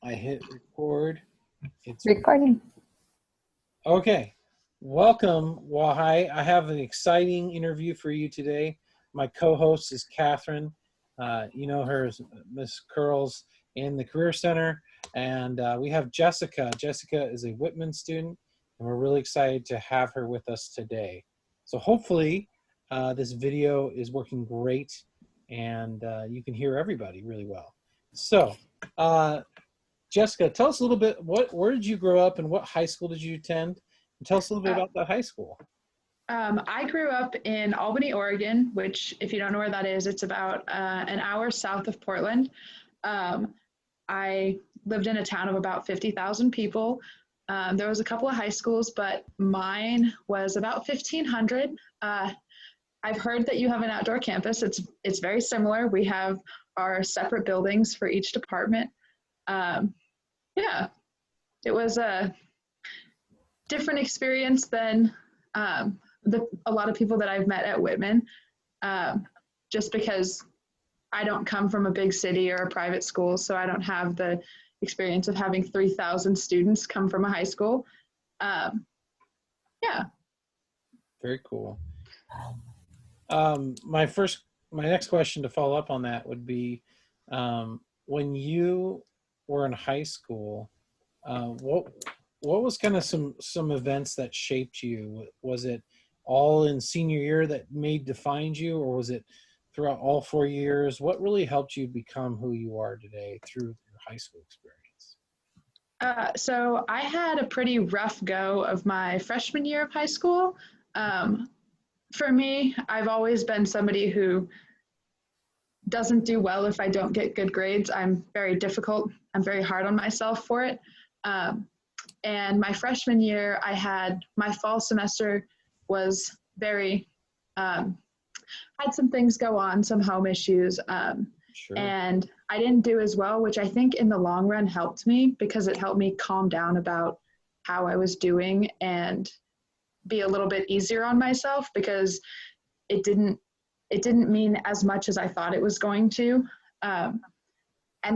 I hit record. It's Recording. okay. Welcome. Well, hi. I have an exciting interview for you today. My co-host is Catherine. You know her as Miss Curls in the Career Center. And we have Jessica. Jessica is a Whitman student, and we're really excited to have her with us today. So hopefully this video is working great, and you can hear everybody really well. So, Jessica, tell us a little bit, where did you grow up and what high school did you attend? And tell us a little bit about the high school. I grew up in Albany, Oregon, which, if you don't know where that is, it's about an hour south of Portland. I lived in a town of about 50,000 people. There was a couple of high schools, but mine was about 1,500. I've heard that you have an outdoor campus. It's very similar. We have our separate buildings for each department. Yeah, it was a different experience than a lot of people that I've met at Whitman, just because I don't come from a big city or a private school, so I don't have the experience of having 3,000 students come from a high school. Yeah. Very cool. My next question to follow up on that would be, when you were in high school, what was kind of some events that shaped you? Was it all in senior year that defined you, or was it throughout all 4 years? What really helped you become who you are today through your high school experience? So I had a pretty rough go of my freshman year of high school. For me, I've always been somebody who doesn't do well if I don't get good grades. I'm very difficult. I'm very hard on myself for it. And my freshman year, my fall semester was very, had some things go on, some home issues. Sure. And I didn't do as well, which I think in the long run helped me, because it helped me calm down about how I was doing and be a little bit easier on myself, because it didn't mean as much as I thought it was going to. And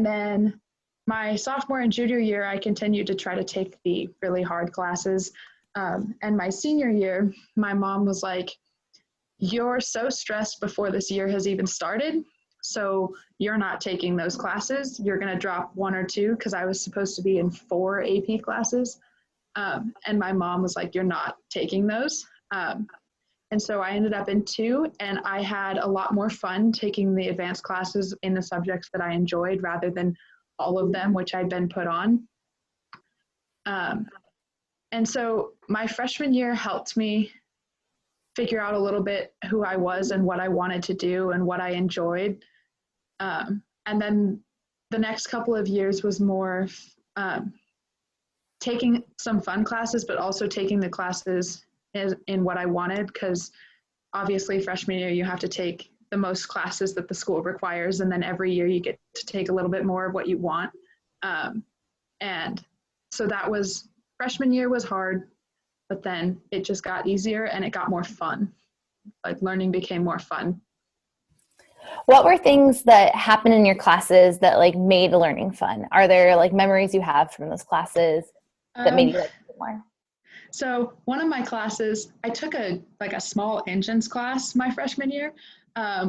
then my sophomore and junior year, I continued to try to take the really hard classes. And my senior year, my mom was like, "You're so stressed before this year has even started, so you're not taking those classes. You're going to drop 1 or 2," because I was supposed to be in 4 AP classes. And my mom was like, "You're not taking those." And so I ended up in 2, and I had a lot more fun taking the advanced classes in the subjects that I enjoyed rather than all of them, which I'd been put on. And so my freshman year helped me figure out a little bit who I was and what I wanted to do and what I enjoyed. And then the next couple of years was more taking some fun classes, but also taking the classes in what I wanted, because obviously freshman year you have to take the most classes that the school requires, and then every year you get to take a little bit more of what you want. And so freshman year was hard, but then it just got easier and it got more fun. Like, learning became more fun. What were things that happened in your classes that made learning fun? Are there memories you have from those classes that made you like it more? So one of my classes, I took a small engines class my freshman year,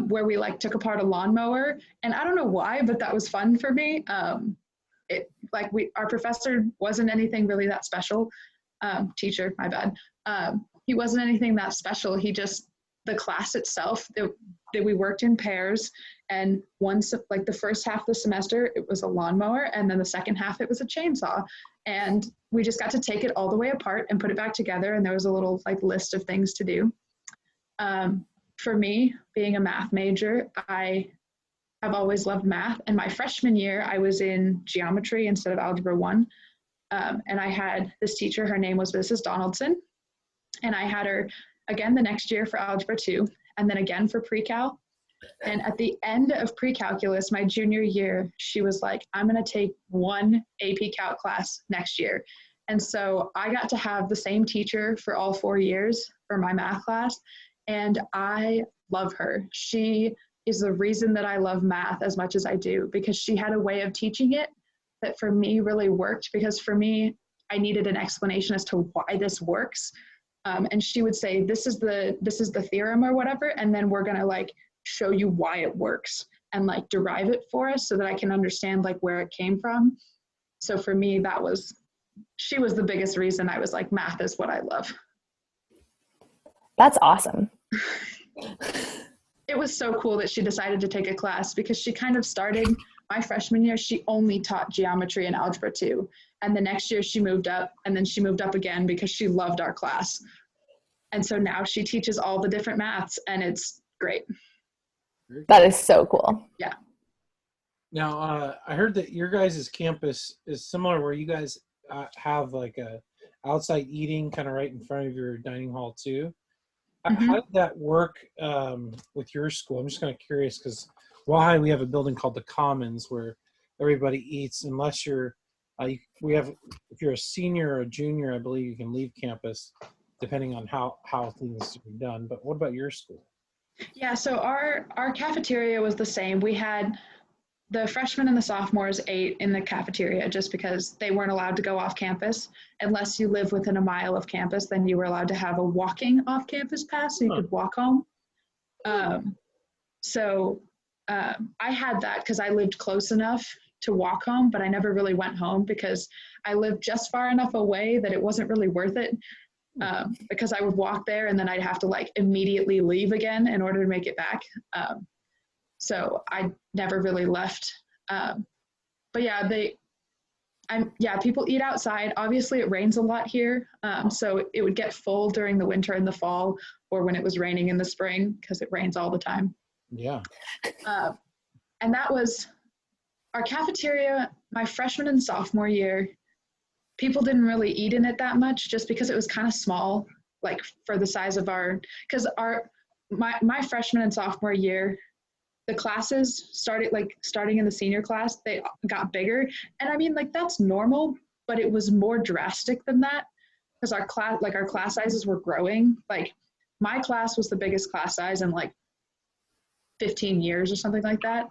where we took apart a lawnmower, and I don't know why, but that was fun for me. Our professor wasn't anything really that special. Teacher, my bad. He wasn't anything that special. The class itself, that we worked in pairs, and once, the first half of the semester, it was a lawnmower, and then the second half, it was a chainsaw. And we just got to take it all the way apart and put it back together, and there was a little list of things to do. For me, being a math major, I have always loved math, and my freshman year, I was in geometry instead of Algebra 1. And I had this teacher, her name was Mrs. Donaldson, and I had her again the next year for Algebra 2, and then again for pre-cal. And at the end of pre-calculus, my junior year, she was like, "I'm going to take 1 AP Calc class next year." And so I got to have the same teacher for all 4 years for my math class, and I love her. She is the reason that I love math as much as I do, because she had a way of teaching it that for me really worked, because for me, I needed an explanation as to why this works. And she would say, this is the theorem or whatever, and then we're gonna like show you why it works and like derive it for us so that I can understand like where it came from. So for me, she was the biggest reason I was like, math is what I love. That's awesome. It was so cool that she decided to take a class, because she kind of started my freshman year, she only taught geometry and algebra 2. And the next year she moved up, and then she moved up again because she loved our class. And so now she teaches all the different maths, and it's great. That is so cool. Yeah. Now, I heard that your guys' campus is similar, where you guys have like a outside eating kind of right in front of your dining hall too. Mm-hmm. How did that work with your school? I'm just kind of curious, because Wahai, we have a building called the Commons where everybody eats, unless you're if you're a senior or a junior, I believe you can leave campus depending on how things are done. But what about your school? Yeah, so our cafeteria was the same. We had the freshmen and the sophomores ate in the cafeteria just because they weren't allowed to go off campus. Unless you live within a mile of campus, then you were allowed to have a walking off campus pass so you could walk home. I had that because I lived close enough to walk home, but I never really went home because I lived just far enough away that it wasn't really worth it. Because I would walk there and then I'd have to like immediately leave again in order to make it back. So I never really left. But yeah, people eat outside. Obviously it rains a lot here. So it would get full during the winter and the fall, or when it was raining in the spring, because it rains all the time. Yeah. And that was our cafeteria, my freshman and sophomore year. People didn't really eat in it that much just because it was kind of small, like for the size of my freshman and sophomore year, the classes starting in the senior class, they got bigger. And I mean, like that's normal, but it was more drastic than that because our class sizes were growing. Like my class was the biggest class size in like 15 years or something like that.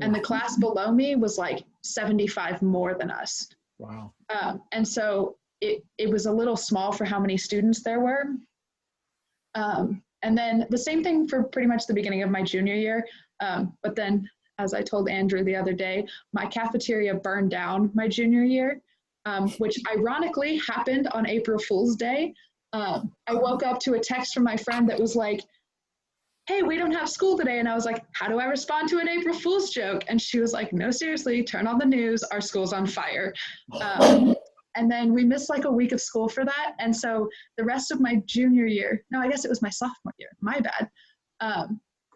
And the class below me was like 75 more than us. Wow. And so it was a little small for how many students there were. And then the same thing for pretty much the beginning of my junior year. But then, as I told Andrew the other day, my cafeteria burned down my junior year, which ironically happened on April Fool's Day. I woke up to a text from my friend that was like, hey, we don't have school today. And I was like, how do I respond to an April Fool's joke? And she was like, no, seriously, turn on the news. Our school's on fire. And then we missed like a week of school for that. And so the rest of my junior year, no, I guess it was my sophomore year, my bad.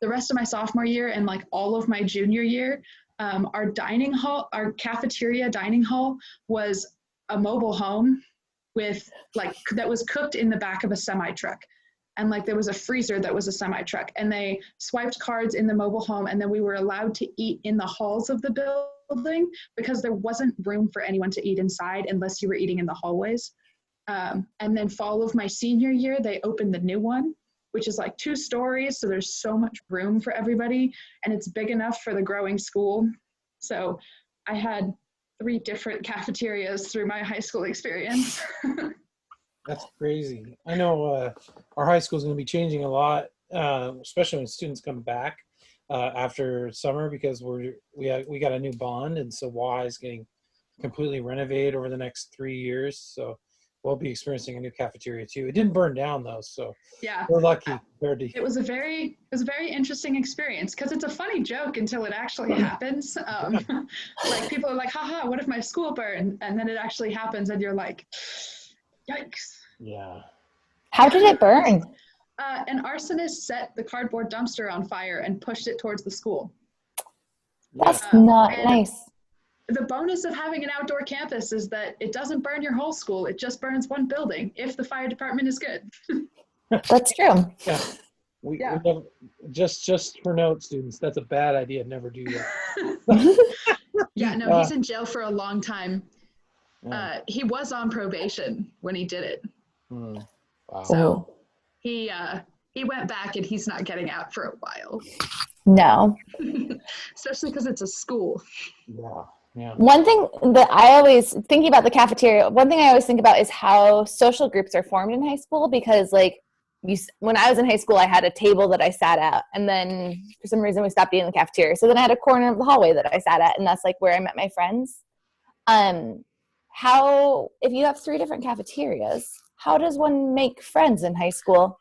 The rest of my sophomore year and like all of my junior year, our cafeteria dining hall was a mobile home with that was cooked in the back of a semi truck. And like there was a freezer that was a semi truck, and they swiped cards in the mobile home, and then we were allowed to eat in the halls of the building because there wasn't room for anyone to eat inside unless you were eating in the hallways. And then fall of my senior year, they opened the new one, which is like 2 stories. So there's so much room for everybody, and it's big enough for the growing school. So I had 3 different cafeterias through my high school experience. That's crazy. I know our high school is going to be changing a lot, especially when students come back after summer, because we got a new bond, and so Y is getting completely renovated over the next 3 years. So we'll be experiencing a new cafeteria too. It didn't burn down though, so yeah, we're lucky. It was a very interesting experience because it's a funny joke until it actually happens. Like people are like, haha, what if my school burned? And then it actually happens, and you're like, yikes. Yeah. How did it burn? An arsonist set the cardboard dumpster on fire and pushed it towards the school. That's not nice. The bonus of having an outdoor campus is that it doesn't burn your whole school. It just burns one building if the fire department is good. That's true. Yeah. We never, just for note, students, that's a bad idea. Never do that. Yeah, no, he's in jail for a long time. He was on probation when he did it. Wow. So he went back, and he's not getting out for a while. No. Especially because it's a school. Yeah. Yeah. One thing that I always thinking about the cafeteria, one thing I always think about is how social groups are formed in high school, because like when I was in high school, I had a table that I sat at, and then for some reason we stopped eating in the cafeteria. So then I had a corner of the hallway that I sat at, and that's like where I met my friends. How, if you have 3 different cafeterias, how does one make friends in high school?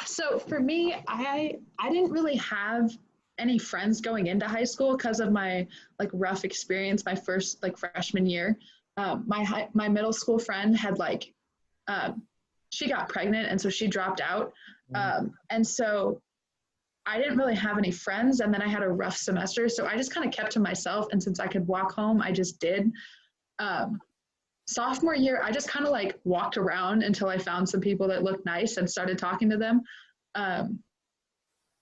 So for me, I didn't really have any friends going into high school because of my like rough experience my first like freshman year. My middle school friend had like she got pregnant and so she dropped out, and so I didn't really have any friends. And then I had a rough semester, so I just kind of kept to myself. And since I could walk home, I just did. Um, Sophomore year, I just kind of like walked around until I found some people that looked nice and started talking to them, um,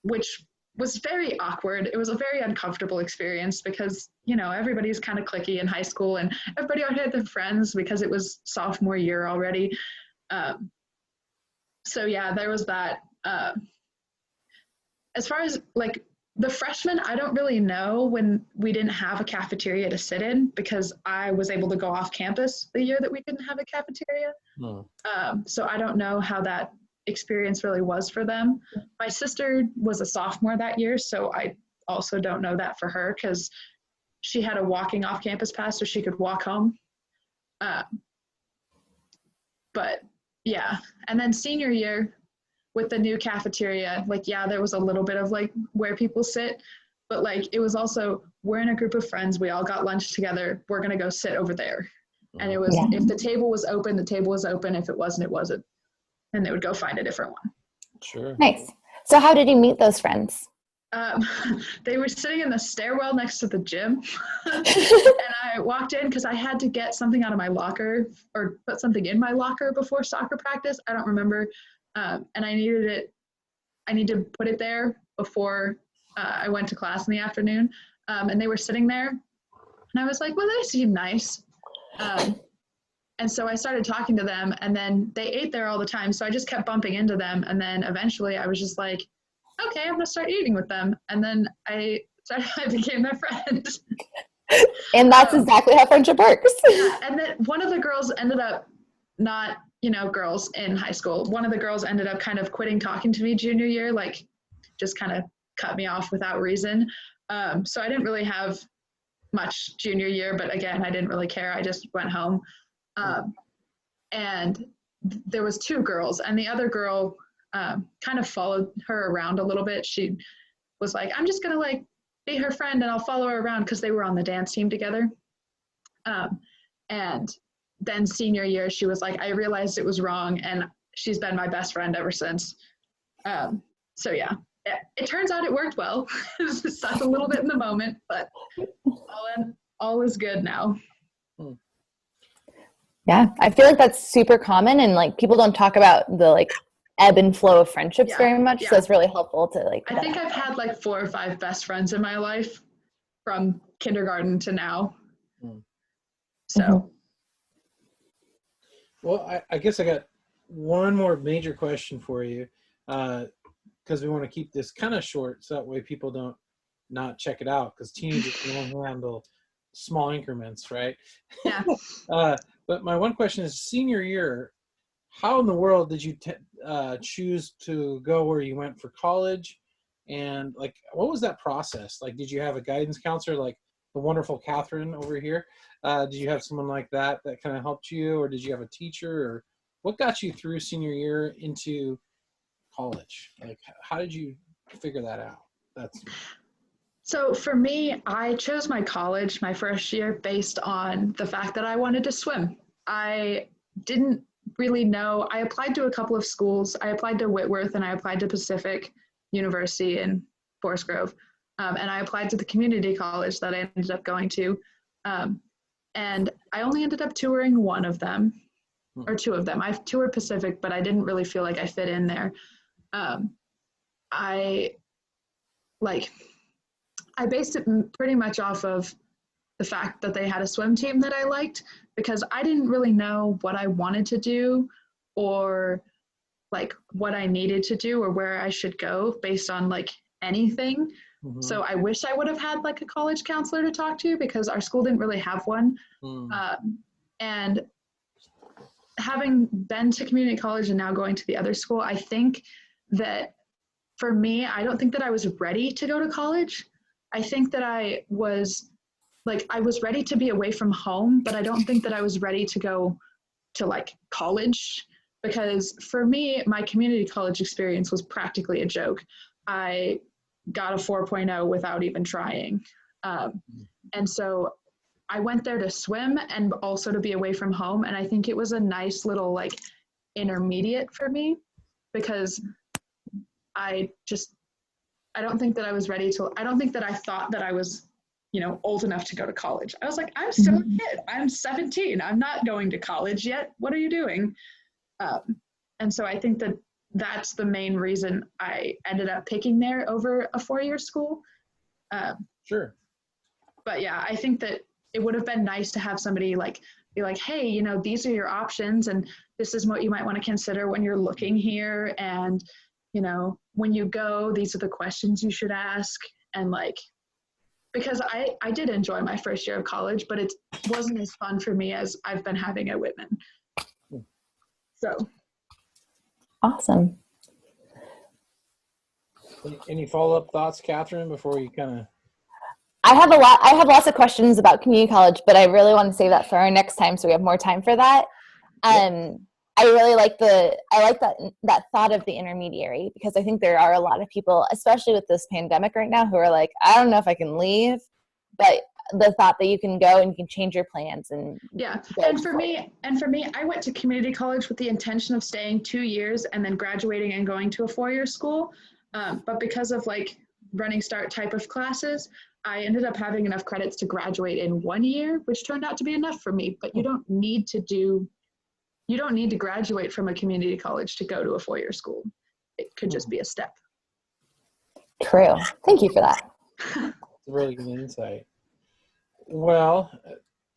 which was very awkward. It was a very uncomfortable experience because, you know, everybody's kind of cliquey in high school and everybody already had their friends because it was sophomore year already. So yeah, there was that. As far as like the freshmen, I don't really know when we didn't have a cafeteria to sit in because I was able to go off campus the year that we didn't have a cafeteria. Hmm. So I don't know how that experience really was for them. My sister was a sophomore that year, so I also don't know that for her because she had a walking off campus pass so she could walk home. But yeah, and then senior year, with the new cafeteria, like, yeah, there was a little bit of like where people sit, but like it was also, we're in a group of friends, we all got lunch together, we're gonna go sit over there. And it was, if the table was open, the table was open. If it wasn't, it wasn't. And they would go find a different one. Sure. Nice. So how did you meet those friends? They were sitting in the stairwell next to the gym. And I walked in because I had to get something out of my locker or put something in my locker before soccer practice. I don't remember. And I needed to put it there before I went to class in the afternoon. And they were sitting there. And I was like, well, they seem nice. And so I started talking to them, and then they ate there all the time. So I just kept bumping into them. And then eventually I was just like, okay, I'm going to start eating with them. And then I became their friend. And that's exactly how friendship works. Yeah, and then one of the girls ended up not, you know, girls in high school. One of the girls ended up kind of quitting talking to me junior year, like just kind of cut me off without reason. So I didn't really have much junior year, but again, I didn't really care. I just went home. And there was 2 girls, and the other girl kind of followed her around a little bit. She was like, I'm just going to like be her friend and I'll follow her around because they were on the dance team together. And then senior year, she was like, I realized it was wrong, and she's been my best friend ever since. So yeah, it turns out it worked well. It sucked a little bit in the moment, but all is good now. Yeah, I feel like that's super common, and like people don't talk about the like ebb and flow of friendships very much. So it's really helpful to like. I think I've had like 4 or 5 best friends in my life from kindergarten to now. So. Well, I guess I got one more major question for you, because we want to keep this kind of short so that way people don't not check it out, because teenagers can only handle small increments, right? Yeah. But my one question is, senior year, how in the world did you choose to go where you went for college? And like, what was that process? Like, did you have a guidance counselor like the wonderful Katharine over here? Did you have someone like that kind of helped you, or did you have a teacher, or what got you through senior year into college? Like, how did you figure that out? So for me, I chose my college my first year based on the fact that I wanted to swim. I didn't really know. I applied to a couple of schools. I applied to Whitworth and I applied to Pacific University in Forest Grove. And I applied to the community college that I ended up going to. And I only ended up touring one of them, or 2 of them. I've toured Pacific, but I didn't really feel like I fit in there. I based it pretty much off of the fact that they had a swim team that I liked, because I didn't really know what I wanted to do or like what I needed to do or where I should go based on like anything. Mm-hmm. So I wish I would have had like a college counselor to talk to because our school didn't really have one. And having been to community college and now going to the other school, I think that for me, I don't think that I was ready to go to college. I think that I was ready to be away from home, but I don't think that I was ready to go to like college because for me, my community college experience was practically a joke. I got a 4.0 without even trying. And so I went there to swim and also to be away from home. And I think it was a nice little like intermediate for me because I don't think that I was ready to, I don't think that I thought that I was, old enough to go to college. I was like, I'm still a kid. I'm 17. I'm not going to college yet. What are you doing? And so I think that that's the main reason I ended up picking there over a 4-year school. Sure. But yeah, I think that it would have been nice to have somebody be like, hey, these are your options and this is what you might want to consider when you're looking here. And, when you go, these are the questions you should ask. And because I did enjoy my first year of college, but it wasn't as fun for me as I've been having at Whitman. So. Awesome. Any follow-up thoughts, Katharine, before you kind of... I have lots of questions about community college, but I really want to save that for our next time so we have more time for that. Yep. I really like that thought of the intermediary because I think there are a lot of people, especially with this pandemic right now, who are like, I don't know if I can leave, but the thought that you can go and you can change your plans and and for me, I went to community college with the intention of staying 2 years and then graduating and going to a 4-year school. But because of running start type of classes, I ended up having enough credits to graduate in 1 year, which turned out to be enough for me. But you don't need to graduate from a community college to go to a 4-year school. It could just be a step. True. Thank you for that. It's a really good insight. Well,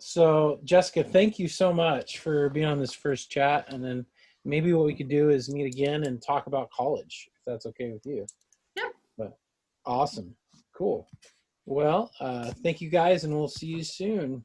so Jessica, thank you so much for being on this first chat. And then maybe what we could do is meet again and talk about college, if that's okay with you. Yep. But awesome. Cool. Well, thank you guys, and we'll see you soon.